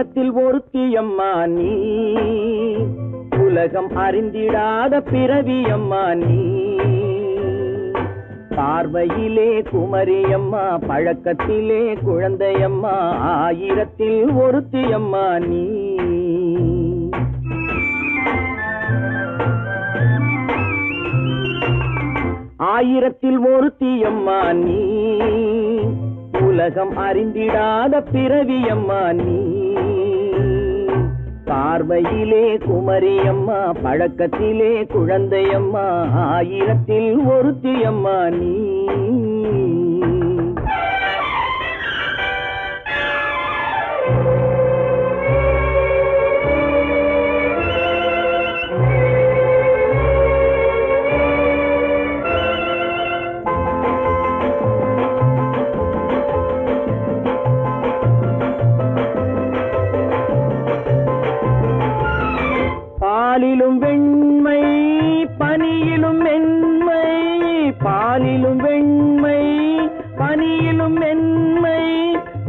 ஆயிரத்தில் ஒருத்தியம்மா நீ, உலகம் அறிந்திடாத பிறவியம்மா நீ. பார்வையிலே குமரியம்மா, பழக்கத்திலே குழந்தையம்மா, ஆயிரத்தில் ஒருத்தியம்மா நீ. ஆயிரத்தில் ஒருத்தியம்மா நீ, உலகம் அறிந்திடாத பிறவியம்மா நீ. பார்வையிலே குமரியம்மா, பழக்கத்திலே குழந்தையம்மா, ஆயிரத்தில் ஒருத்தியம்மா நீ. பாலிலும் வெண்மை பனியிலும் மென்மை, பாலிலும் வெண்மை பனியிலும் மென்மை,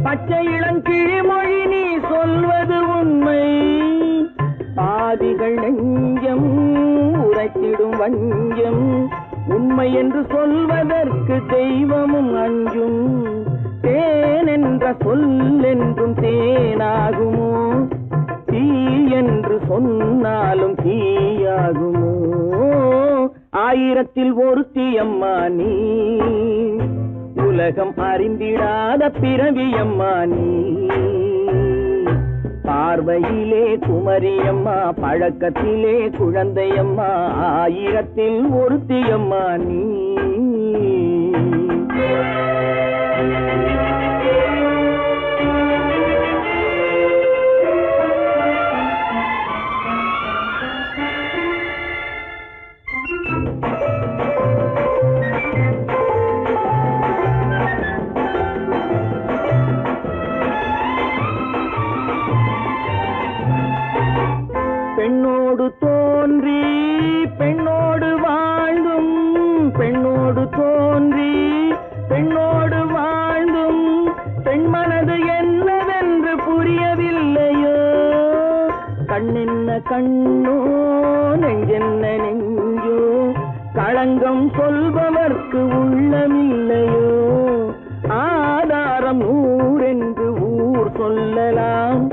பச்சை இளங்கிழிமொழி நீ சொல்வது உண்மை. பாதிகள் நெஞ்சம் உரைத்திடும் வஞ்சம், உண்மை என்று சொல்வதற்கு தெய்வமும் அஞ்சும். தேன் என்ற சொல் என்றும் தேனாகுமோ, தீ என்று சொன்னாலும் தீயாகுமோ. ஆயிரத்தில் ஒருத்தியம்மா நீ, உலகம் அறிந்திடாத பிறவியம்மா நீ. பார்வையிலே குமரியம்மா, பழக்கத்திலே குழந்தையம்மா, ஆயிரத்தில் ஒருத்தியம்மா நீ. பெண்ணோடு தோன்றி பெண்ணோடு வாழ்ந்தும், பெண்ணோடு தோன்றி பெண்ணோடு வாழ்ந்தும், பெண் மனது என்னவென்று புரியவில்லையோ. கண்ணென்ன கண்ணோ, நெஞ்சென்ன நெஞ்சோ, களங்கம் சொல்பவர்க்கு உள்ளமில்லையோ. ஆதாரம் ஊரென்று ஊர் சொல்லலாம்,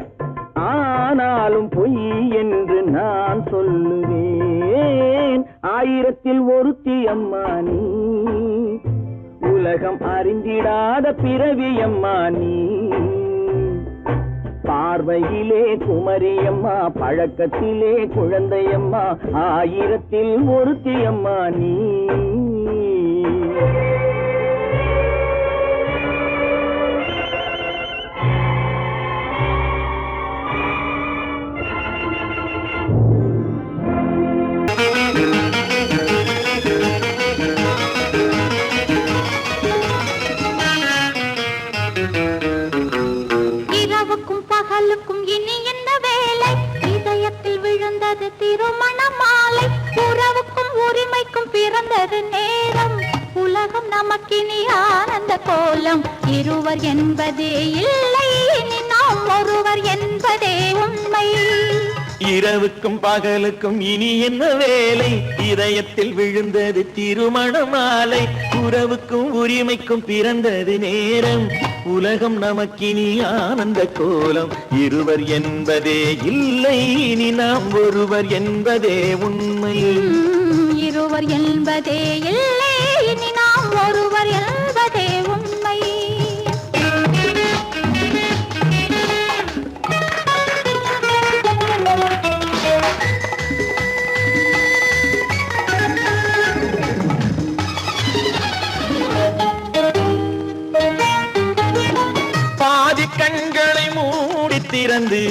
ஆனாலும் பொய் என்று நான் சொல்லுவேன். ஆயிரத்தில் ஒருத்தியம்மா நீ, உலகம் அறிந்திடாத பிறவியம்மா நீ. பார்வையிலே குமரியம்மா, பழக்கத்திலே குழந்தையம்மா, ஆயிரத்தில் ஒருத்தியம்மா நீ. பகலுக்கும் இனி என்ன வேலை, இதயத்தில் விழுந்தது திருமண மாலை. உறவுக்கும் உரிமைக்கும் பிறந்தது நேரம், உலகம் நமக்கினி ஆனந்த கோலம். இருவர் என்பதே இல்லை, இனி நாம் ஒருவர் என்பதே உண்மை. இரவுக்கும் பகலுக்கும் இனி என்ன வேலை, இதயத்தில் விழுந்தது திருமண மாலை. உறவுக்கும் உரிமைக்கும் பிறந்தது நேரம், உலகம் நமக்கினி ஆனந்த கோலம். இருவர் என்பதே இல்லை, இனி நாம் ஒருவர் என்பதே உண்மை. இருவர் என்பதே இல்லை, இனி நாம் ஒருவர் என்பதே உண்மை. கண்களை மூடி திறந்து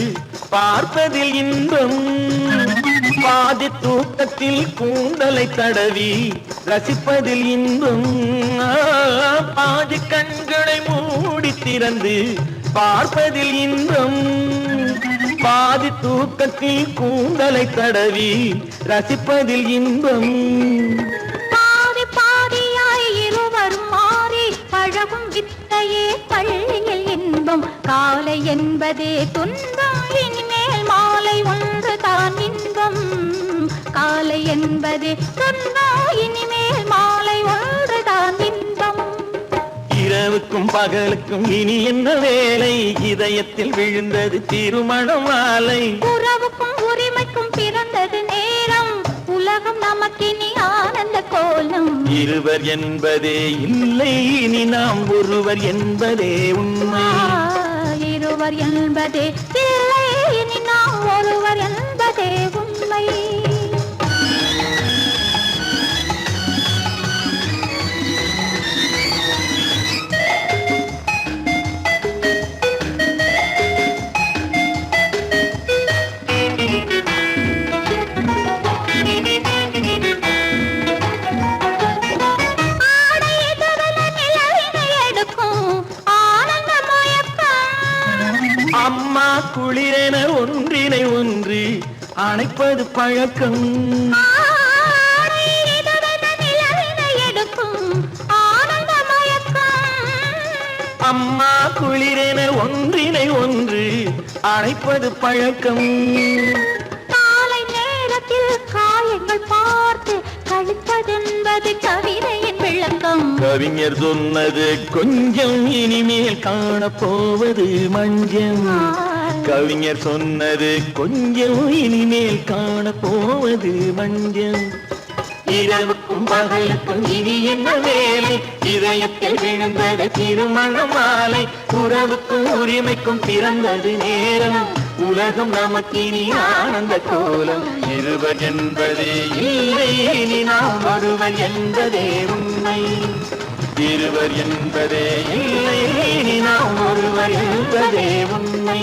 பார்ப்பதில் இன்பம், பாதி தூக்கத்தில் கூந்தலை தடவி ரசிப்பதில் இன்பம். பாதி கண்களை மூடி திறந்து பார்ப்பதில் இன்பம், பாதி தூக்கத்தில் கூந்தலை தடவி ரசிப்பதில் இன்பம். பாதி பாதியாய் இருவரும் மாறி பழகும் வித்தையே பள்ளியில் இன்பம். காலை என்பதே துன்பம், என்பதே துன்பம், இனிமேல் மாலை ஒன்றுதான் இன்பம். இரவுக்கும் பகலுக்கும் இனி என்ன வேலை, இதயத்தில் விழுந்தது திருமண மாலை. உறவுக்கும் உரிமைக்கும் பிறந்தது நேரம், உலகம் நமக்கினி ஆனந்த கோலம். இருவர் என்பதே இல்லை, இனி நாம் ஒருவர் என்பதே உண்மை. இருவர் என்பதே இல்லை, இனி நாம் ஒருவர் என்பதே உண்மை. அம்மா குளிரென ஒன்றினை ஒன்று அணைப்பது பழக்கம். அம்மா குளிரென ஒன்றினை ஒன்று அணைப்பது பழக்கம். காலை நேரத்தில் காயங்கள் பார்த்து கழிப்பதென்பது கவிதையின் விளக்கம். கவிஞர் சொன்னது கொஞ்சம், இனிமேல் காணப்போவது மஞ்சம். கவிஞர் சொன்னது கொஞ்சம், இனிமேல் காணப்போவது மஞ்சம். இரவுக்கும் பகலுக்கும் இனி என்ன வேலை, இதயத்தில் விழுந்தது திருமண மாலை. உறவுக்கும் உரிமைக்கும் பிறந்தது நேரம், உலகம் நமக்கினி ஆனந்த கோலம். இருவர் என்பதே இல்லை, இனி நாம் ஒருவர் என்பதே உண்மை. இருவர் என்பதே இல்லை, இனி நாம் ஒருவர் என்பதே உண்மை.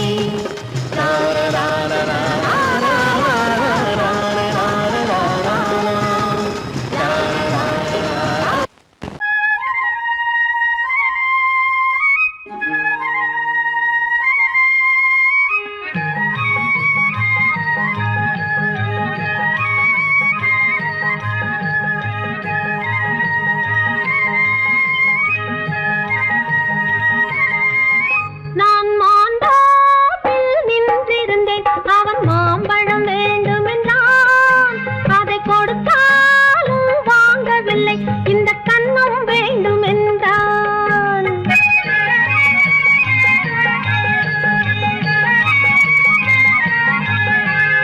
நான் மாந்தோப்பில் நின்றிருந்தேன், அவன் மாம்பழம் வேண்டும் என்றான். அதை கொடுத்தாலும் வாங்கவில்லை, இந்த கன்னம் வேண்டும் என்றான்.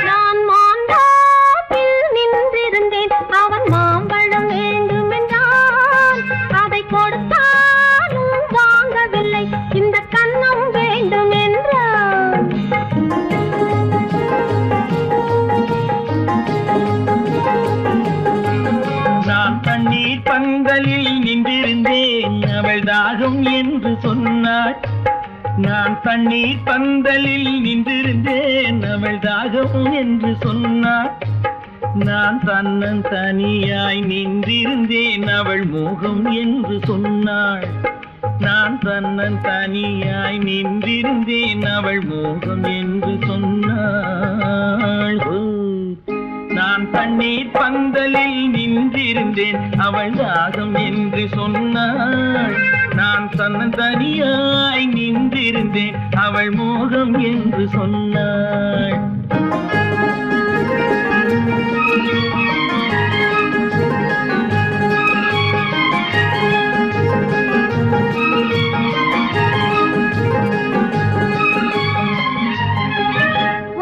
நான் மாந்தோப்பில் நின்றிருந்தேன், அவன் மாம்பழம் வேண்டும் என்றான். அதை கொடுத்தாலும் வாங்கவில்லை, இந்த கன்னம் வேண்டும் என்றான். நான் தண்ணீர் பந்தலில் நின்றிருந்தேன், அவள் தாகம் என்று சொன்னாள். நான் தண்ணீர் பந்தலில் நின்றிருந்தேன், அவள் தாகம் என்று சொன்னாள். நான் தன்னன் தனியாய் நின்றிருந்தேன், அவள் மோகம் என்று சொன்னாள். நான் தன்னன் தனியாய் நின்றிருந்தேன், அவள் மோகம் என்று சொன்னாள். நான் தண்ணீர் பந்தலில் நின்றிருந்தேன், அவள் தாகம் என்று சொன்னாள். நான் தன்னன் தனியாய் நின்றிருந்தேன், அவள் மோகம் என்று சொன்னாள்.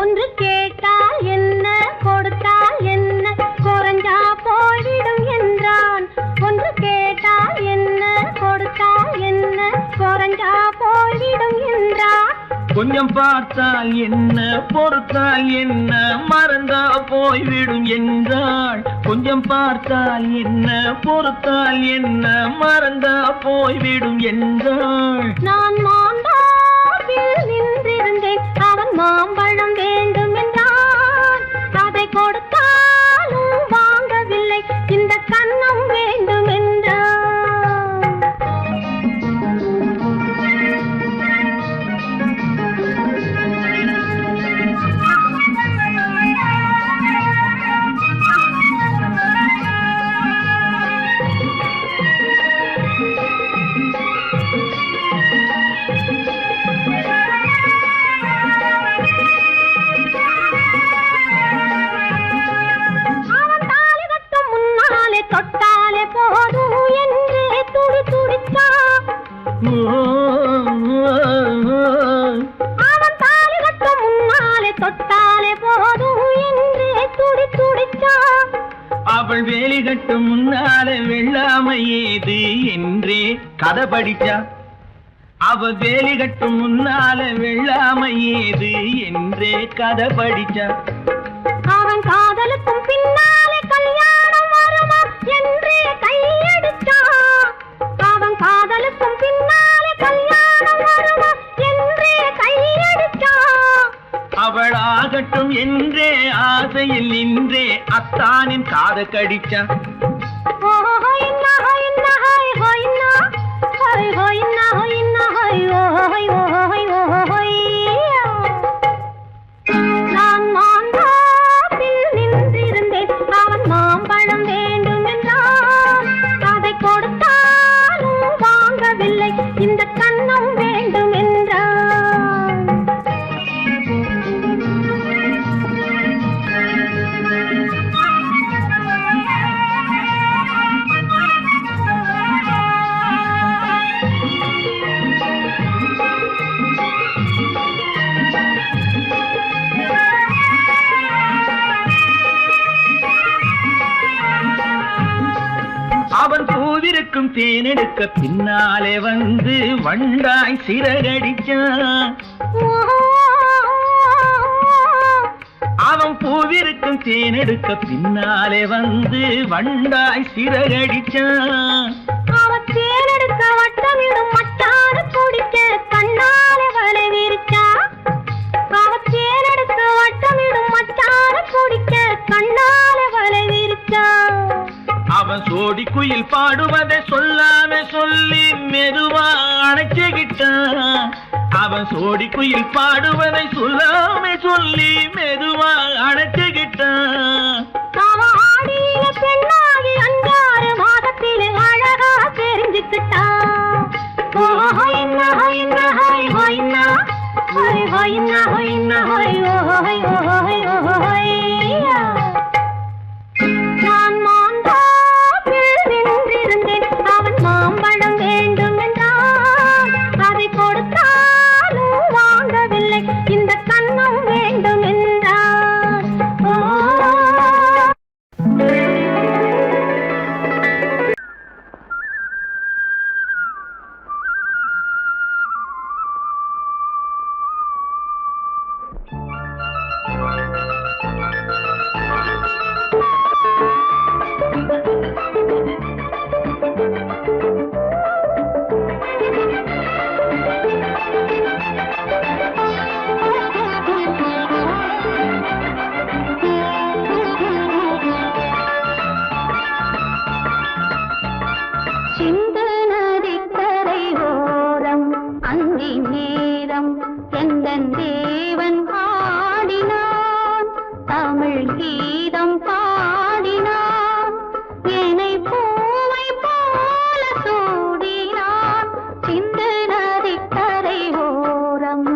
ஒன்று கேட்டால் என்ன, கொடுத்தால் என்ன, குறைஞ்சா போய்விடும் என்றான். ஒன்று கேட்டால் என்ன, கொடுத்தால் என்ன, குறைஞ்சா போய்விடும் என்றான். கொஞ்சம் பார்த்தால் என்ன, பொறுத்தால் என்ன, மறந்தா போய்விடும் என்றாள். கொஞ்சம் பார்த்தால் என்ன, பொறுத்தால் என்ன, மறந்தா போய்விடும் என்றாள். நான் மாந்தோப்பில் நின்றிருந்தேன், அவன் மாம்பழம் வேண்டும் என்றான். அதை கொடுத்தாலும் வாங்கவில்லை, இந்த கன்னம் வேண்டும் என்றான். கட்டும் முன்னால வெள்ளாமை ஏது என்றே கதை படிச்சா. அவ வேலி கட்டும் முன்னால வெள்ளாமை ஏது என்றே கதை படிச்சா. அவன் காதலுக்கும் பின்னாலே கல்யாணம் வருமா என்றே கையடிச்சா. அவன் காதலுக்கும் பின்னாலே கல்யாணம் வருமா என்றே கையடிச்சா. அவளாகட்டும் என்றே ஆசையில் நின்றே அத்தானின் காத கடிச்சா. நான் மாந்தாப்பில் நின்றிருந்தேன், அவன் மாம்பழம் வேண்டும் என்றான். அதை கொடுத்தாலும் வாங்கவில்லை, இந்த கன்னம் வேண்டும் என்றான். அவன் பூவிருக்கும் தேனெடுக்க பின்னாலே வந்து வண்டாய் சிறகடிச்சான். அவன் பூவிருக்கும் தேனெடுக்க பின்னாலே வந்து வண்டாய் சிறகடிச்சான். அவன் தேனெடுக்க வட்டமிடும் மட்டான குடிக்க கண்ணாலே வலை விரிச்சா. அவன் தேனெடுக்க வட்டமிடும் மட்டான குடிக்க கண்ணாலே வலை விரிச்சா. அவன் சோடி குயில் பாடுவதை சொல்லாம சொல்லி மெதுவா அணைச்சுக்கிட்டான். அவன் சோடி குயில் பாடுவதை சொல்லாம சொல்லி மெதுவா அணைச்சுக்கிட்டான். அவன் ஆடிய பெண்ணாகி 5-6 மாதத்திலே அழகா தெரிஞ்சுக்கிட்டான். நான் மாந்தாப்பில் நின்றிருந்தேன், அவன் மாம்பழம் வேண்டும் என்றான். அதை கொடுத்தாலும் வாங்கவில்லை, இந்த கன்னம் வேண்டும் என்றான். சிந்து நதிக்கரை ஓரம் அந்தி நேரம் எந்தன் தேவன் ஆடினான், தமிழ் கீதம் பாடினான், என்னை பூவை போல சூடினான். சிந்து நதிக்கரை ஓரம்.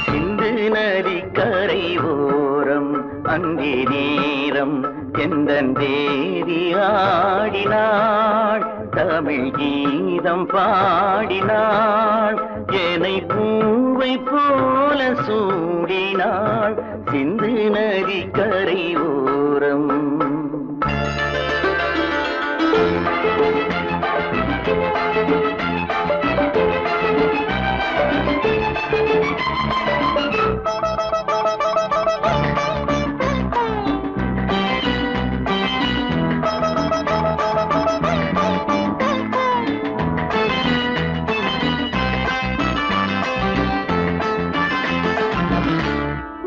சிந்து நதிக்கரை ஓரம் அங்கே நேரம் எந்தன் தேவி ஆடினாள், தமிழ் கீதம் பாடினாள், என்னை பூவை போல சூடினாள். சிந்து நதிக்கரை ஓரம்.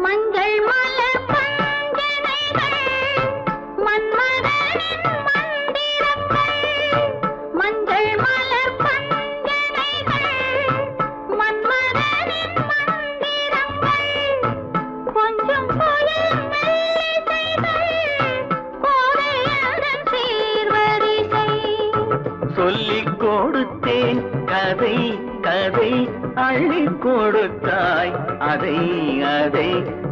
மஞ்சள் மலர் பஞ்சனைகள், மன்மதனின் மந்திரங்கள். மஞ்சள் மலர் பஞ்சனைகள், மன்மதனின் மந்திரங்கள். கொஞ்சம் புயல் மெல்லிசைகள், கோதையதன் சீர்வரிசை. சொல்லிக் கொடுத்தேன் கதை கதை, அள்ளி கொடுத்தாய் அதை அதை,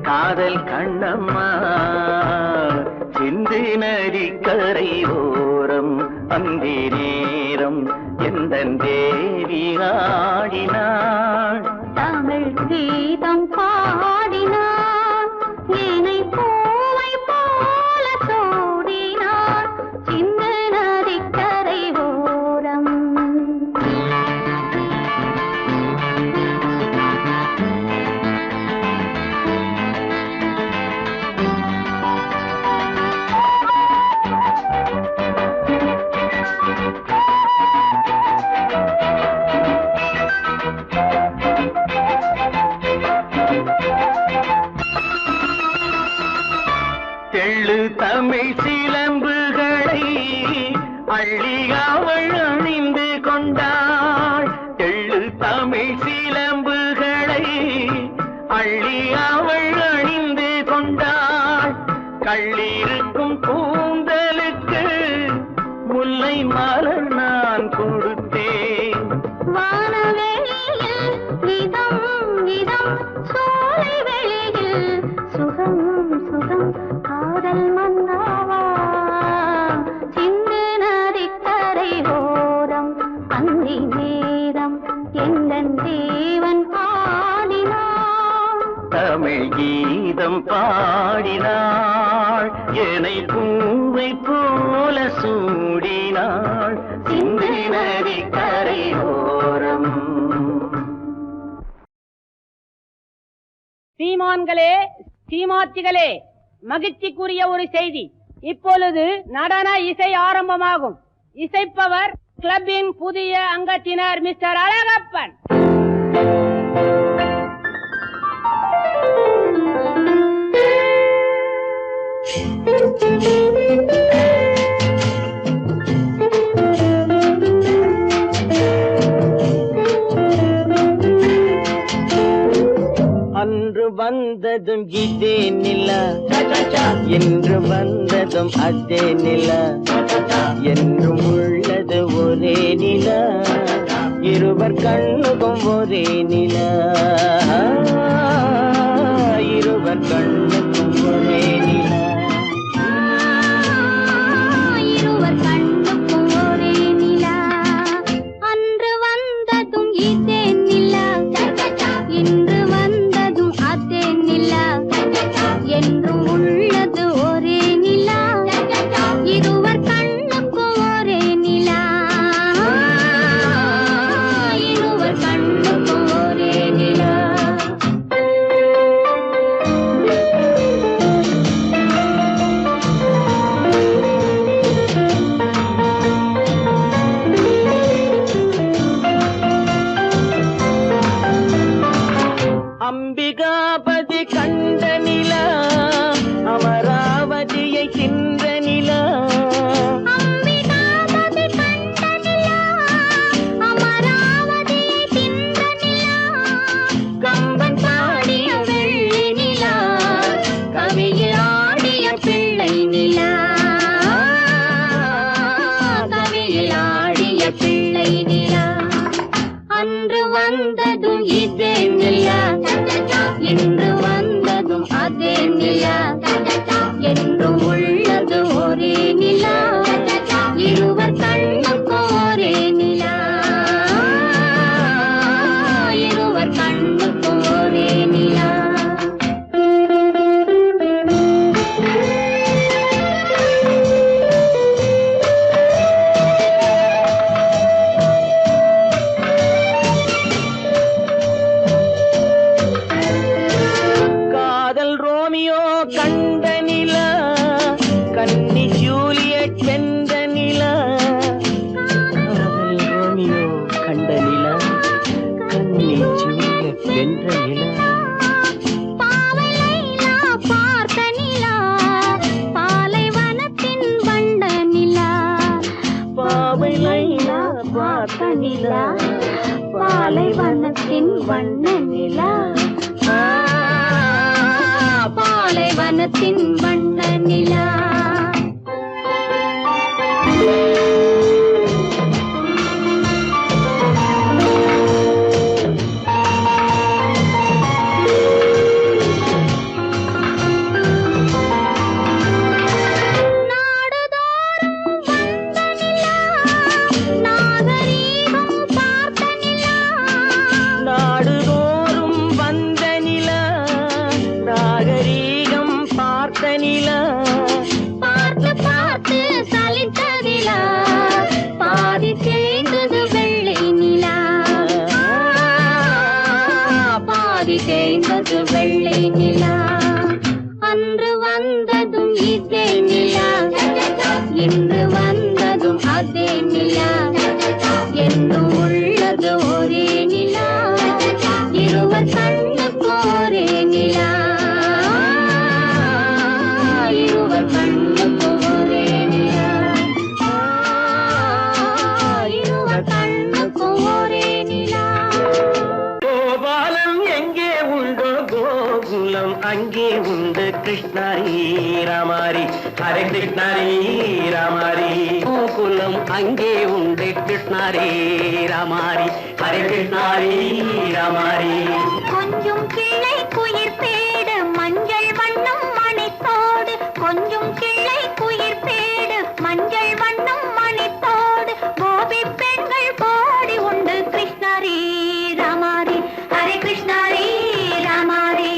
காதல் கண்ணம்மா. சிந்து நதிக்கரை ஓரம் அந்தி நேரம் எந்தன் தேவி ஆடினாள், தமிழ் கீதம் பாடினான், என்னை தெள்ளு தமிழ் சிலம்புகளை அள்ளி அவள் அணிந்து கொண்டாள். தெள்ளு தமிழ் சிலம்புகளை அள்ளி அவள் அணிந்து கொண்டாள். கள்ளிருக்கும் கூந்தலுக்கு முல்லை மலர் நான் கொடுத்தேன். வானவெளியில் விதம் விதம் சோலை வெளியில் சுகம் சுகம் காதல் மன்னாவா சிந்து நதிக்கரை ஓரம் அந்தி நேரம் எந்தன் தேவன் பாடினான். தமிழ் கீதம் பாடினாள் என்னை பூவை போல சூடினாள் சிந்து நதி கரையோரம். சீமான்களே, சீமாத்திகளே, மகிழ்ச்சிக்குரிய ஒரு செய்தி. இப்பொழுது நடன இசை ஆரம்பமாகும். இசைப்பவர் கிளப்பின் புதிய அங்கத்தினர் மிஸ்டர் அழகப்பன். அன்று வந்ததும் இதே நிலா, என்று வந்ததும் அதே நிலா, என்றும் உள்ளது ஒரே நிலா, இருவர் கண்ணுக்கும் ஒரே நிலா, இருவர் கண்ணுக்கும் ஒரே நிலா, இருவர் கண்ணுக்கும் ஒரே நிலா. அன்று வந்ததும் இதே நிலா, இன்று வந்ததும் அதே நிலா, என்றும் உள்ளது ஒரே நிலா, இருவர் கண்ணுக்கும் ஒரே நிலா, இருவர் கண்ணுக்கும் ஒரே நிலா. அம்பிகாபதி கண்ட நிலா, அமராவதியை தின்ற நிலா, அம்பிகாபதி கண்ட நிலா, அமராவதியை தின்ற நிலா, கம்பன் பாடிய வெள்ளி நிலா, கவியில் ஆடிய பிள்ளை நிலா, கவியில் ஆடிய பிள்ளை நிலா. அன்று வந்ததும் இதே நிலா, இன்று வந்ததும் அதே நிலா, என்றும் உள்ளது ஒரே நிலா, இருவர் கண்ணுக்கும் ஒரே நிலா, இருவர் கண்ணுக்கும் ஒரே நிலா. காதல் ரோமியோ கண்ட நிலா, கன்னி ஜூலியட் வென்ற நிலா, காதல் ரோமியோ கண்ட நிலா, கன்னி ஜூலியட் வென்ற நிலா, பாவை லைலா பார்த்த நிலா, பாலைவனத்தின் வண்ண நிலா, பாவை லைலா பார்த்த நிலா, பாலைவனத்தின் வண்ண நிலா, பாலைவனத்தின் வண்ண நிலா. நாடுதோறும் வந்த நிலா, நாகரீகம் பார்த்த நிலா, பார்த்து பார்த்து சலித்த நிலா, பாதி தேய்ந்தது வெள்ளை நிலா, பாதி தேய்ந்தது வெள்ளை நிலா. அன்று வந்ததும் இதே நிலா, இன்று வந்ததும் அதே நிலா, என்றும் உள்ளது ஒரே நிலா, இருவர் கண்ணுக்கு ஒரே நிலா, இருவர் கிருஷ்ணாரி ராமாரி ஹரே கிருஷ்ணாரி ராமாரி கோகுலம் அங்கே உண்டு கிருஷ்ணாரி ராமாரி ஹரே கிருஷ்ணாரி ராமாரி கொஞ்சம் கிளை குயிர் பேடு மஞ்சள் வண்ணம் மணித்தோடு கொஞ்சம் கிளை குயிர் பேடு மஞ்சள் வண்ணம் மணித்தோடு கோபி பெண்கள் போடி உண்டு கிருஷ்ணாரி ராமாரி ஹரே கிருஷ்ணாரி ராமாரி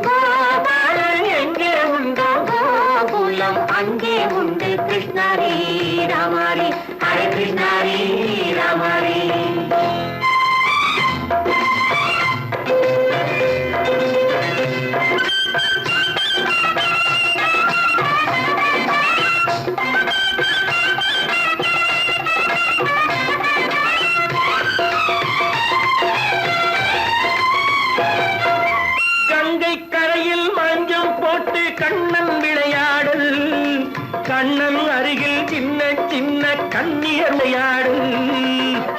கோபாலன் எங்கே உண்டோ கோகுலம் அங்கே உண்டு கிருஷ்ணாரி ராமாரி ஹரே கிருஷ்ணாரி ராமாரி கண்ணன் விளையாடல் கண்ணன் அருகில் சின்ன சின்ன கண்ணியர் விளையாடல்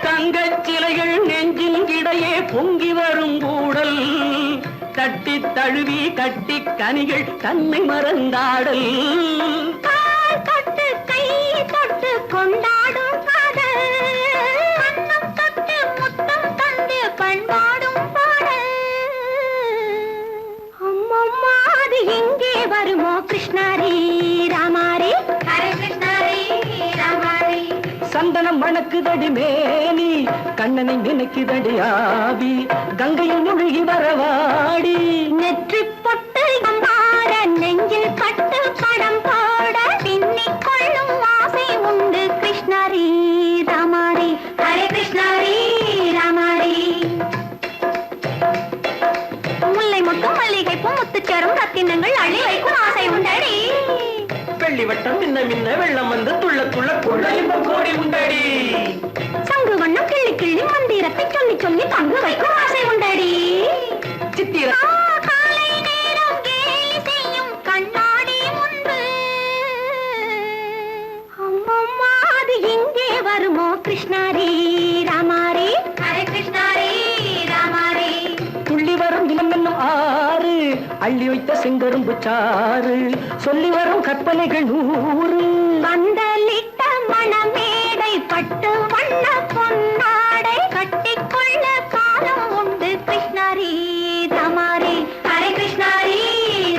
தங்கச் சிலைகள் நெஞ்சின் இடையே பொங்கி வரும் கூடல் தட்டி தழுவி கட்டி கனிகள் தன்னை மறந்தாடல் தொட்டு கை தொட்டு கொண்டாடும் காதல் கண்ணம் தொட்டு முத்தம் தந்து பண்பாடும் பாடல் அம்மம்மா அது எங்கே வருமோ கிருஷ்ணாரி ராமாரி ஹரே கிருஷ்ணாரி ராமாரி சந்தனம் மணக்குதடி மேனி கண்ணனை நினைக்குதடி ஆவி கங்கையில் முழுகி வரவாடி நெற்றி பொட்டு மாற நெஞ்சில் பட்டு படம் போட பின்னிக் கொள்ளும் ஆசை உண்டு கிருஷ்ணாரி ராமாரி ஹரே கிருஷ்ணாரி ராமாரி முல்லை மொட்டும் மல்லிகை பூ முத்துச்சேரும் ரத்தினங்கள் அள்ளி வைக்கும் ஆசை உண்டடி வெள்ளி வட்டம் மின்ன மின்ன வெள்ளம் வந்து துள்ள துள்ள கொள்ள இன்பம் கோடி உண்டடி சங்கு வண்ணம் கிள்ளி கிள்ளி மந்திரத்தை சொல்லி சொல்லி தங்கு வைக்கும் ஆசை உண்டடி சித்திர காலை நேரம் கேலி செய்யும் கண்ணாடி முன்பு அம்மம்மா அது எங்கே வருமோ கிருஷ்ணாரி ராமாரி ஹரே கிருஷ்ணாரி ராமாரி துள்ளி வரும் இனம் என்னும் ஆறு அள்ளி வைத்த செங்கரும்பு சாறு சொல்லி வரும் கற்பனைகள் 100 பந்தலிட்ட மணமேடை பட்டு வண்ண பொன்னாடை கட்டிக்கொள்ள காலம் உண்டு கிருஷ்ணாரி ராமாரி ஹரே கிருஷ்ணாரி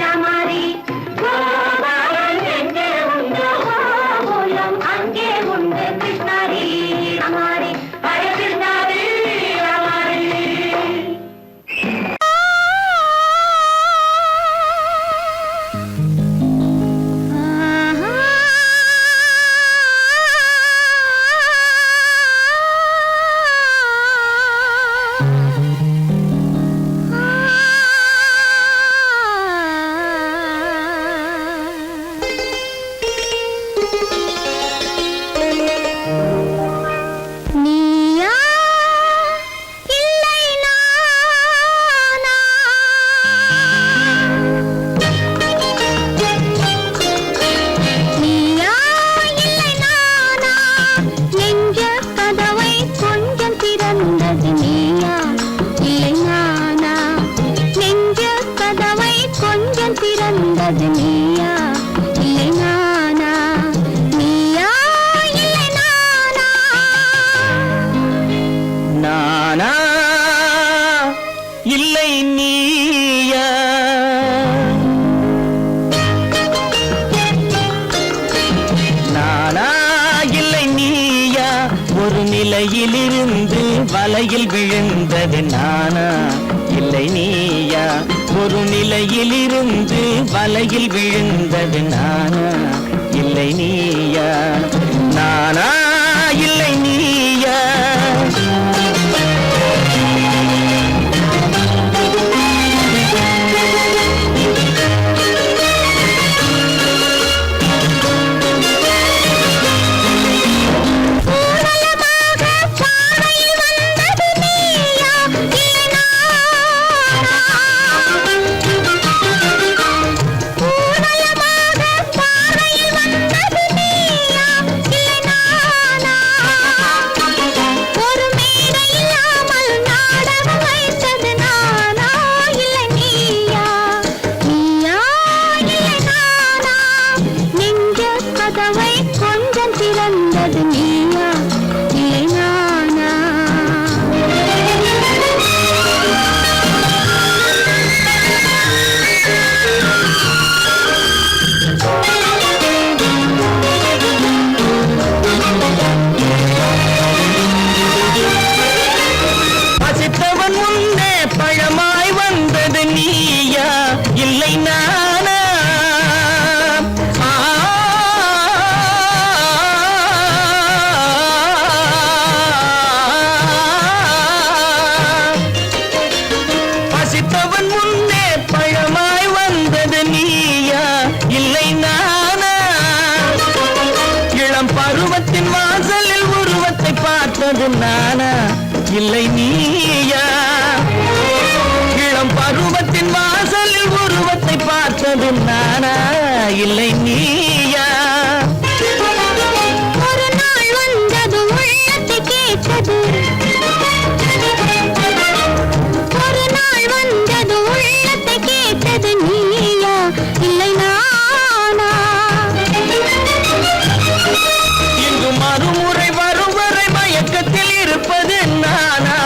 ராமாரி கோபாலன் எங்கே உண்டோ கோகுலம் அங்கே உண்டு கிருஷ்ணாரி ராமாரி ஹரே கிருஷ்ணாரி ராமாரி நீயா இல்லை நானா நீயா இல்லை நானா நெஞ்ச கதவை கொஞ்சம் திறந்தது நீயா இல்லை நானா நெஞ்ச கதவை கொஞ்சம் திறந்தது நீயா இல்லை நானா நீயா இல்லை நானா நானா இல்லை நீயா நானா இல்லை நீயா ஒரு நிலையிலிருந்து வலையில் விழுந்தது நானா இல்லை நீயா ஒரு நிலையிலிருந்து வலையில் விழுந்தது நானா இல்லை நீயா நானா இல்லை நீயா ஊடலமாக பார்வையில் வந்தது நீயா இல்லை நானா ஊடலமாக பார்வையில் இல்லை நீயா இளம் பருவத்தின் வாசலில் உருவத்தை பார்த்தது நானா இல்லை நீயா ஒரு நாள் வந்தது உள்ளத்தை கேட்டது ஒரு நாள் வந்தது உள்ளத்தை கேட்டது நீயா இல்லை நானா இங்கு மறுமுறை வரும் வரை மயக்கத்தில் இருப்பது நானா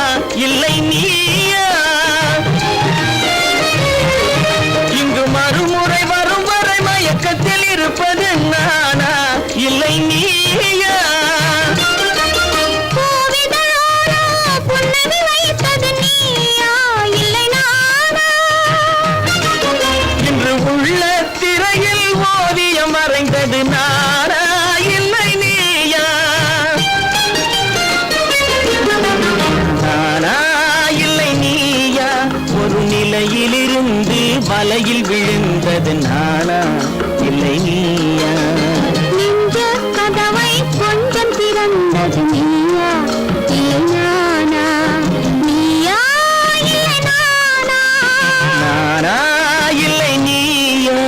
இல்லை நீயா இங்கு மறுமுறை வரும் வரை மயக்கத்தில் இருப்பது நானா இல்லை நீயா பூவிதழோரோ புன்னகை வைத்தது நீயா இல்லை நானா இன்று உள்ள திரையில் ஓவியம் மறைந்தது நானா இல்லை நீயா நானா இல்லை நீயா ஒரு நிலையிலிருந்து வலையில் விழுந்தது நானா இல்லை நீயா நெஞ்ச கதவை கொஞ்சம் திறந்தது நீயா இல்லை நானா நீயா இல்லை நானா நானா இல்லை நீயா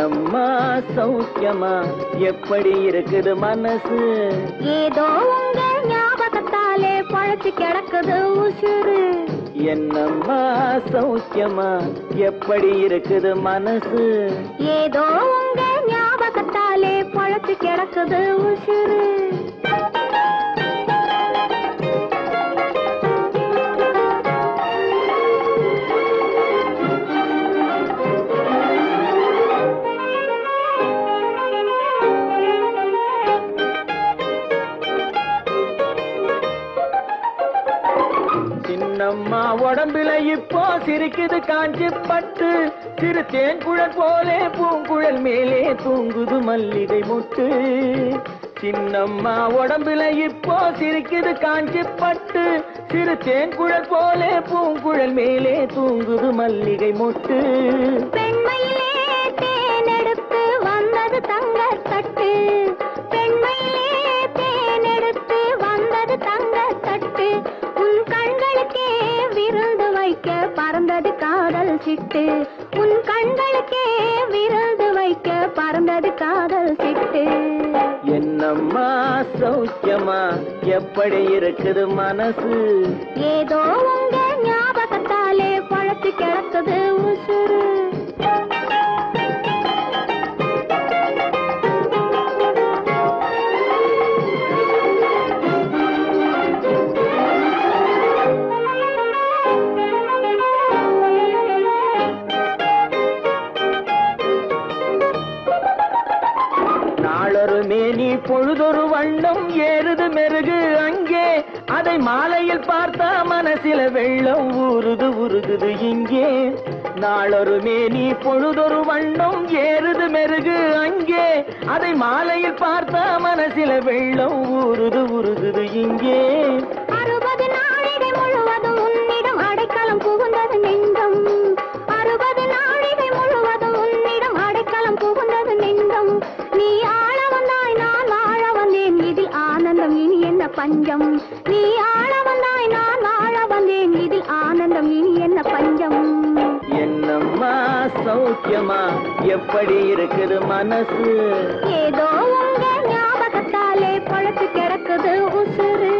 என்னம்மா சௌக்கியமா எப்படி இருக்குது மனசு? ஏதோ உங்க ஞாபகத்தாலே பழச்சு கிடக்குது உசுறு. என்னம்மா சௌக்கியமா எப்படி இருக்குது மனசு? ஏதோ உங்க ஞாபகத்தாலே பழச்சு கிடக்குது உசுறு. சின்னம்மா உடம்புல இப்போ சிரிக்குது காஞ்சி பட்டு, சிறு தேன்குழல் போலே பூங்குழல் மேலே தூங்குது மல்லிகை முட்டு. சின்னம்மா உடம்புல இப்போ சிரிக்குது காஞ்சி பட்டு, சிறு தேன்குழல் போலே பூங்குழல் மேலே தூங்குது மல்லிகை முட்டு. பெண்மையிலே தேனெடுத்து வந்தது தங்க தட்டு, பெண்மையிலே தேனெடுத்து வந்தது தங்க தட்டு. உன் கண்களுக்கே விருந்து வைக்க பறந்தது காதல் சிட்டு, உன் கண்களுக்கே விருந்து வைக்க பறந்தது காதல் சிட்டு. என்னம்மா சௌக்கியமா எப்படி இருக்குது மனசு? ஏதோ உங்க ஞாபகத்தாலே பழச்சு கிடக்குது உசுறு. நாளொரு மேனி பொழுதொரு வண்ணம் ஏறுது மெருகு அங்கே, அதை மாலையில் பார்த்தா மனசில வெள்ளம் ஊறுது உருகுது இங்கே. நாளொரு மேனி பொழுதொரு வண்ணம் ஏறுது மெருகு அங்கே, அதை மாலையில் பார்த்தா மனசில வெள்ளம் ஊறுது உருகுது இங்கே. 60 நாழிகை முழுவதும் உன்னிடம் அடைக்கலம் புகுந்தது நெஞ்சம், 60 நாழிகை முழுவதும் உன்னிடம் அடைக்கலம் புகுந்தது நெஞ்சம். நீ ஆள வந்தாய் நான் வாழ வந்தேன், இதில் ஆனந்தம் இனி என்ன பஞ்சம். நீ ஆள வந்தாய் நான் வாழ வந்தேன், இதில் ஆனந்தம் இனி என்ன பஞ்சம். என்னம்மா சௌக்கியமா எப்படி இருக்குது மனசு? ஏதோ உங்க ஞாபகத்தாலே பழச்சு கிடக்குது உசுறு.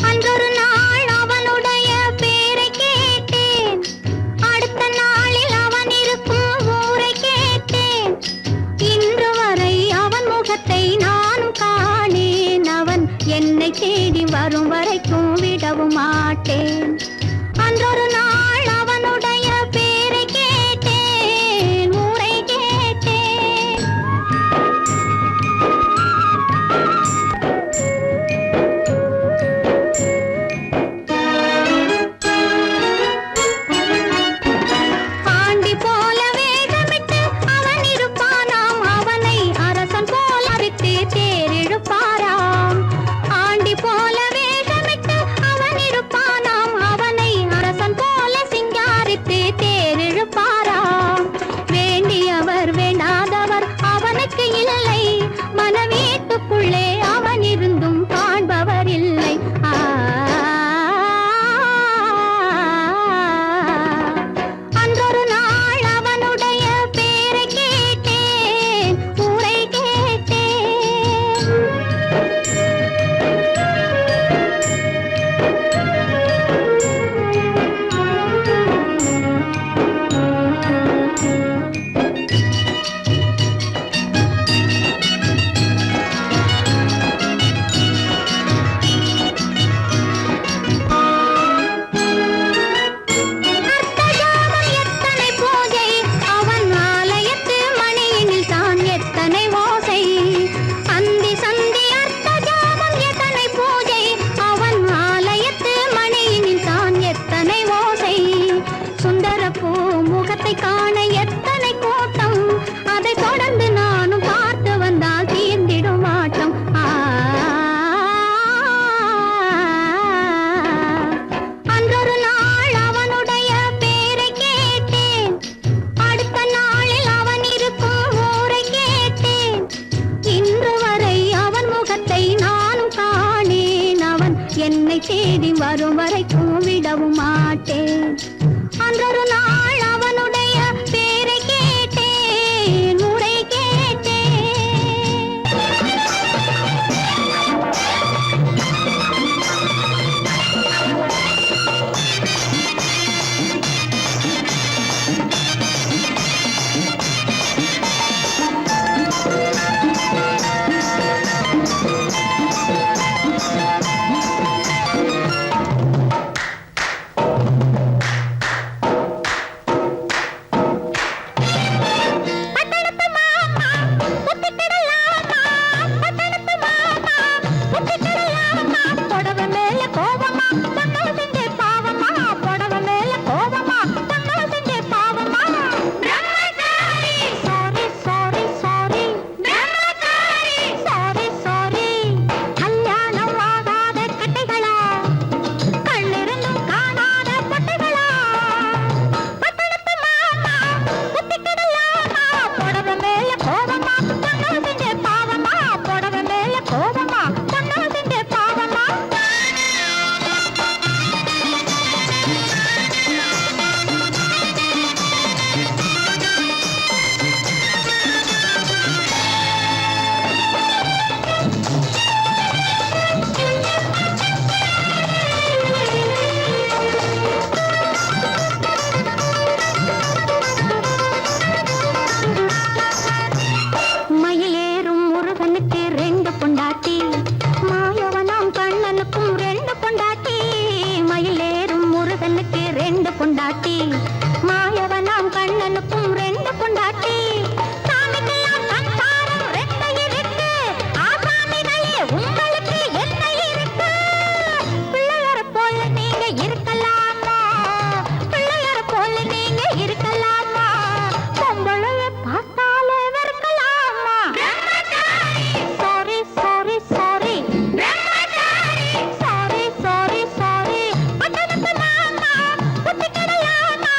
அன்றொரு நாள் அவனுடைய பேரை கேட்டேன், அடுத்த நாளில் அவன் இருக்கும் ஊரை கேட்டேன். இன்று வரை அவன் முகத்தை நான் ரெண்டு பொண்டாட்டி மாயவனாம் கண்ணனுக்கும் ரெண்டு பொண்டாட்டி சாமிக்கெல்லாம் சம்சாரம் ரெண்டு இருக்கு ஆசாமிகளே உங்களுக்கு என்ன இருக்கு பிள்ளையார போல நீங்க இருக்கலாமா பிள்ளையார போல நீங்க இருக்கலாமா பொம்பளைய பார்த்தாலே வெறுக்கலாமா sorry sorry sorry sorry sorry sorry பட்டணத்து மாமா புத்தி கிடையாமா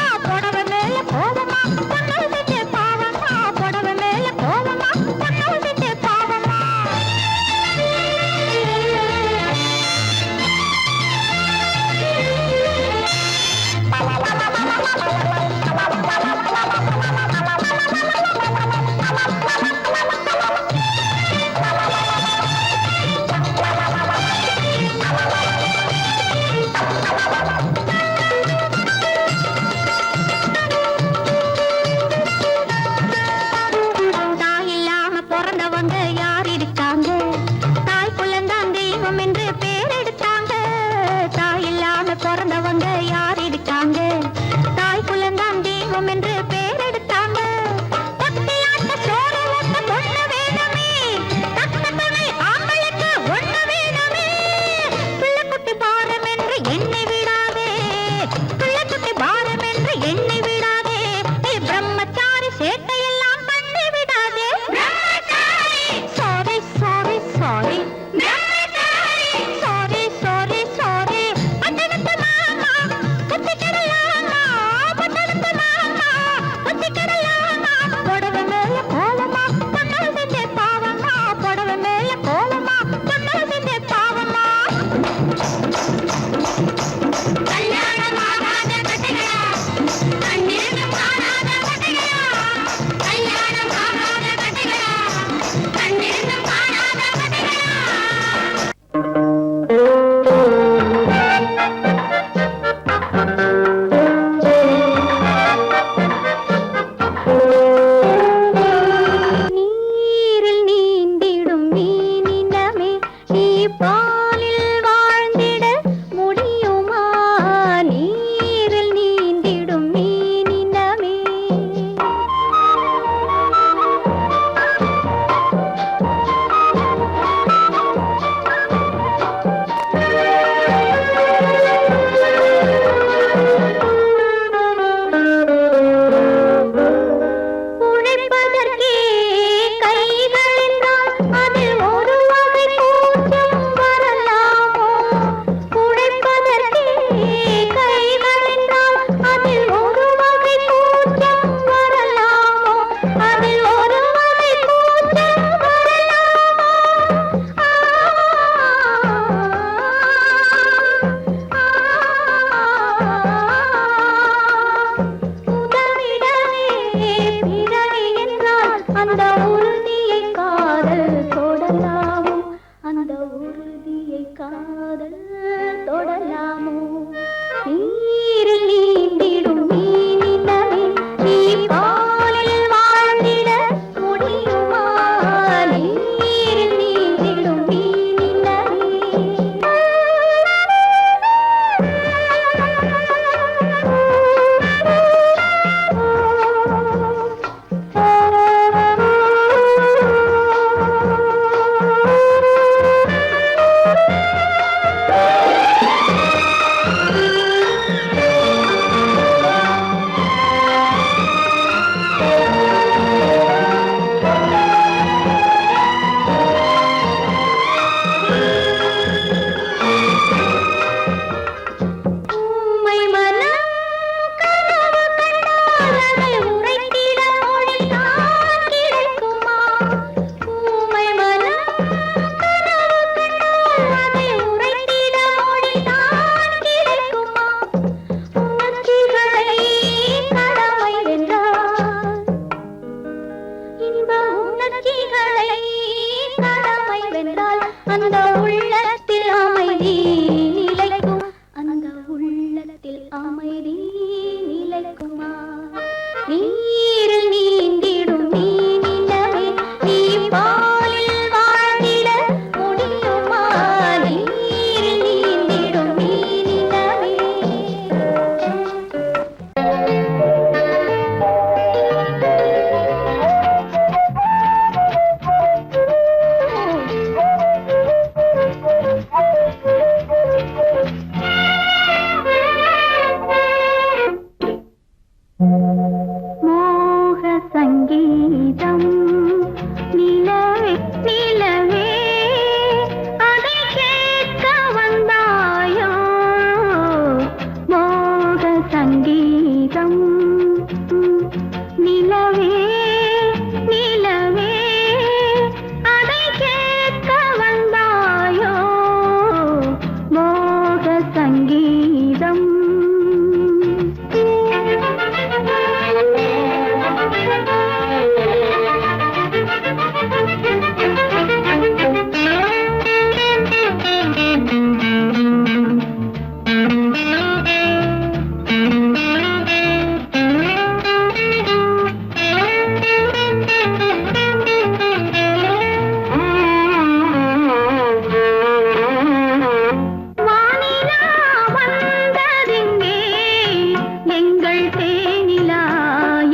எங்கள் தேனிலா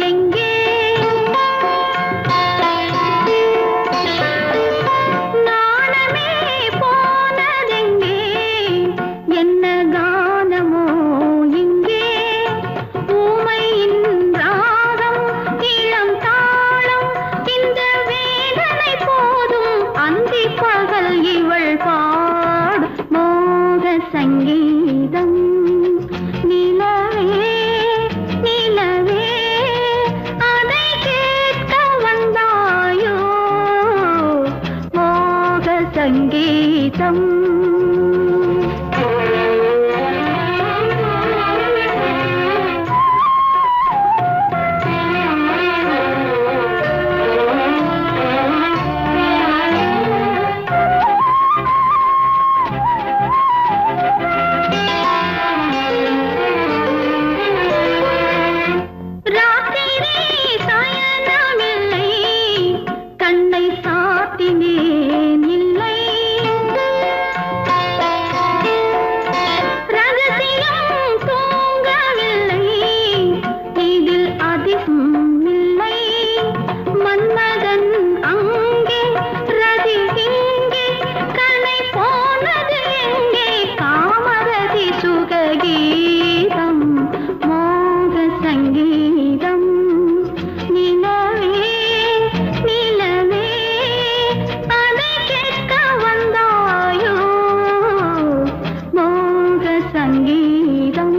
எங்கே நாணமே போனதெங்கே என்ன கானமோ இங்கே ஊமையின் ராகம் இளம் தாளம் இந்த வேதனை போதும் அந்தி பகல் இவள் பாடும் மோக சங்கீதம் நிலவே நிலவே அதை கேட்க வந்தாயோ மோக சங்கீதம் ராத்திரி சயனமில்லை கண்ணை சாத்தினேன் இல்லை ரகசியம் தூங்கவில்லை இதில் அதிகம் இல்லை மன்மதன் அங்கே ரதி இங்கே கண்ணை போனது எங்கே காமரதி சுககீதம் மோக சங்கீதம் நிலவே நிலவே அதை கேட்க வந்தாயோ மோக சங்கீதம்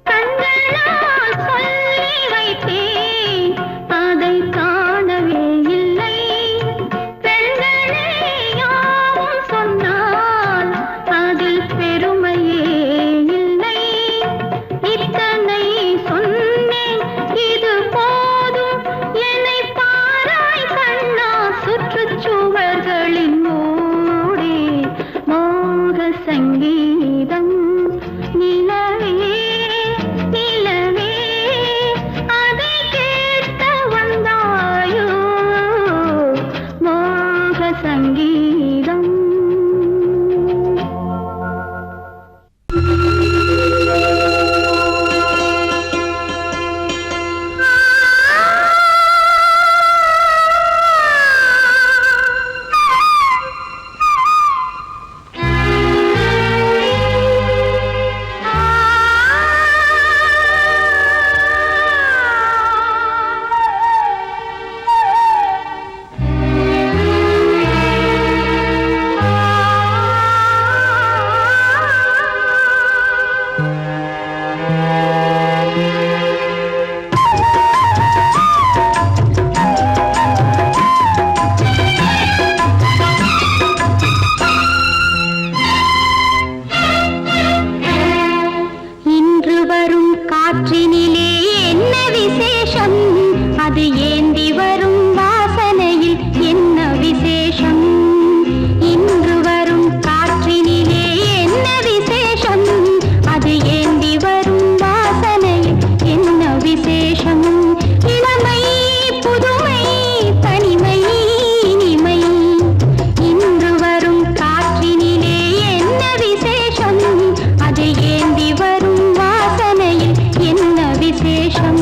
கண்களால் சொல்லி வைத்தேன் அதை காணவே இல்லை பெண்களே யாவும் சொன்னால் அதில் பெருமையே இல்லை இத்தனை சொன்னேன் இது போதும் என்னை பாராய் கண்ணா சுற்றுச்சுவர்களின் ஊடே மோக சங்கீதம் நிலவே நிலவே அதை கேட்க வந்தாயோ மோக சங்கீதம் இன்று வரும் காற்றினிலே என்ன விசேஷம் அது ஏந்தி வரும் வாசனையில் என்ன விசேஷம் இன்று வரும் காற்றினிலே என்ன விசேஷம் அது ஏந்தி வரும் வாசனையில் என்ன விசேஷம் இளமை புதுமை தனிமை இனிமை இன்று வரும் காற்றினிலே என்ன விசேஷம் அது ஏந்தி வரும் வாசனையில் என்ன விசேஷம்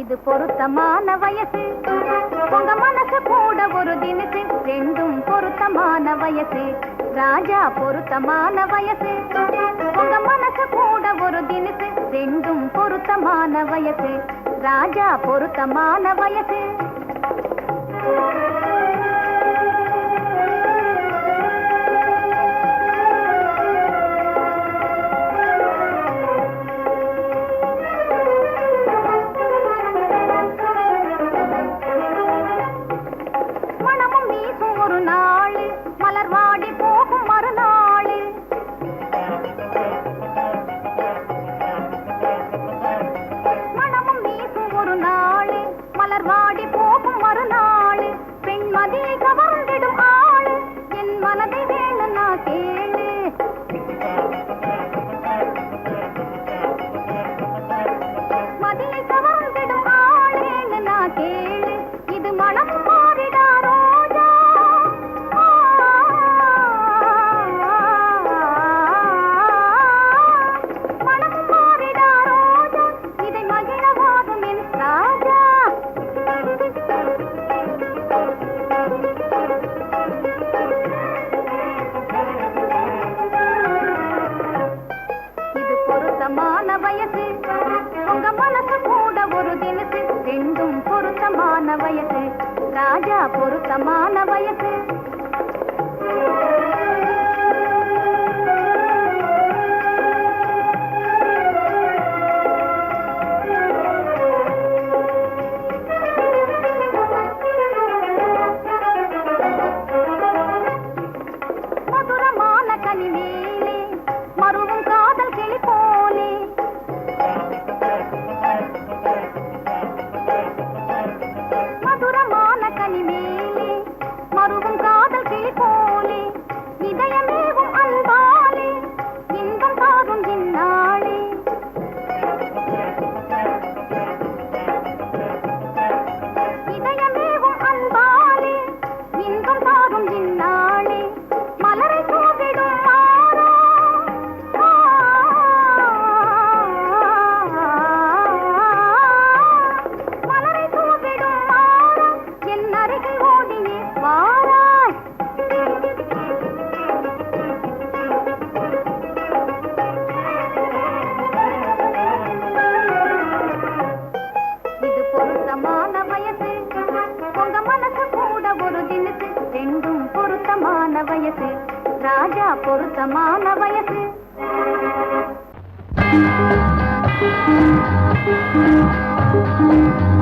இது பொருத்தமான வயசு உங்க மனசு கூட ஒரு தினசு ரெண்டும் பொருத்தமான வயசு ராஜா பொருத்தமான வயசு உங்க மனசு கூட ஒரு தினசு ரெண்டும் பொருத்தமான வயசு ராஜா பொருத்தமான வயசு ராஜா பொருத்தமான வயசு மதுரமான கனிமேலே மருவும் காதல் கிளி போலே மதுரமான கனிமேலே மருவும் காதல் கிளி போலே இதயமேவும் அன்பாலே இன்பம் தாரும் இந்நாளே இதயமேவும் அன்பாலே இன்பம் தாரும் இந்நாளே மலரை தூவிடும் மாறா மலரை தூவிடும் மாறா என் அருகில் ஓடினே வாராய் இது பொருத்தமான வயசு உங்க மனசு கூட ஒரு தினசு ரெண்டும் பொருத்தமான வயசு ராஜா பொருத்தமான வயசு Thank you.